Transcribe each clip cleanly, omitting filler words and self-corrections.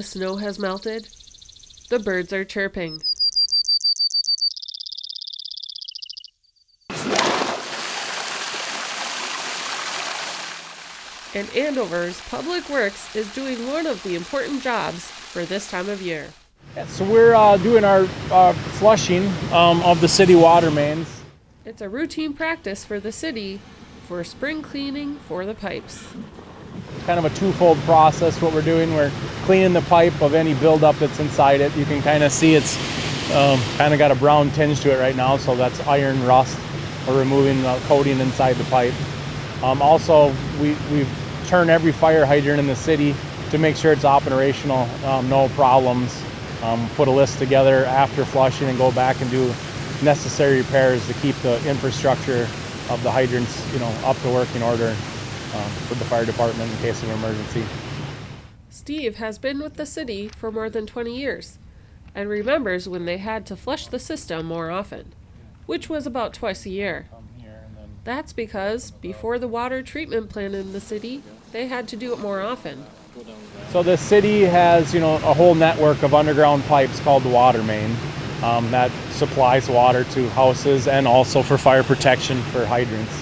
snow has melted, the birds are chirping. And Andover's Public Works is doing one of the important jobs for this time of year. So we're doing our flushing of the city water mains. It's a routine practice for the city for spring cleaning for the pipes. It's kind of a twofold process. What we're doing, we're cleaning the pipe of any buildup that's inside it. You can kind of see it's kind of got a brown tinge to it right now, so that's iron rust. We're removing the coating inside the pipe. Also, we've turned every fire hydrant in the city to make sure it's operational, no problems. Put a list together after flushing and go back and do necessary repairs to keep the infrastructure of the hydrants, up to working order for the fire department in case of an emergency. Steve has been with the city for more than 20 years and remembers when they had to flush the system more often, which was about twice a year. That's because before the water treatment plant in the city, they had to do it more often. So the city has, a whole network of underground pipes called the water main that supplies water to houses and also for fire protection for hydrants.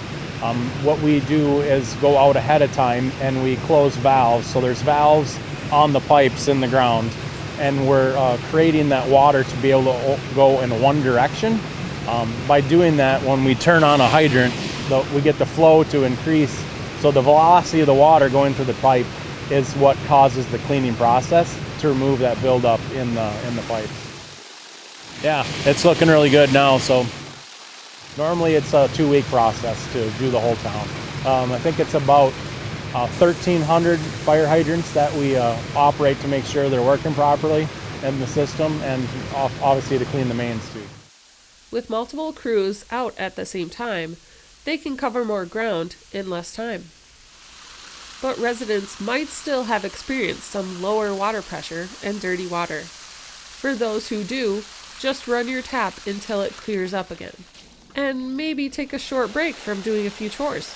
What we do is go out ahead of time and we close valves. So there's valves on the pipes in the ground, and we're creating that water to be able to go in one direction. By doing that, when we turn on a hydrant, we get the flow to increase. So the velocity of the water going through the pipe is what causes the cleaning process to remove that buildup in the pipe. Yeah, it's looking really good now. So normally it's a 2-week process to do the whole town. I think it's about 1,300 fire hydrants that we operate to make sure they're working properly in the system, and obviously to clean the mains too. With multiple crews out at the same time, they can cover more ground in less time. But residents might still have experienced some lower water pressure and dirty water. For those who do, just run your tap until it clears up again. And maybe take a short break from doing a few chores.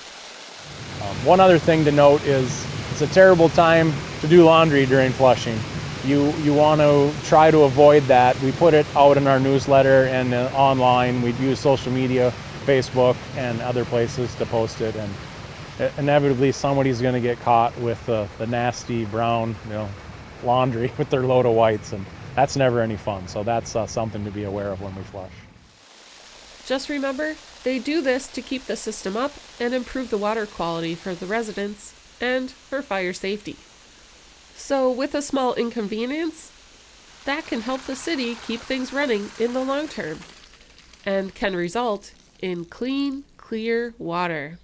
One other thing to note is it's a terrible time to do laundry during flushing. You want to try to avoid that. We put it out in our newsletter and online. We use social media, Facebook, and other places to post it. And inevitably somebody's going to get caught with the nasty brown laundry with their load of whites, and that's never any fun. So that's something to be aware of when we flush. Just remember, they do this to keep the system up and improve the water quality for the residents and for fire safety. So with a small inconvenience, that can help the city keep things running in the long term and can result in clean, clear water.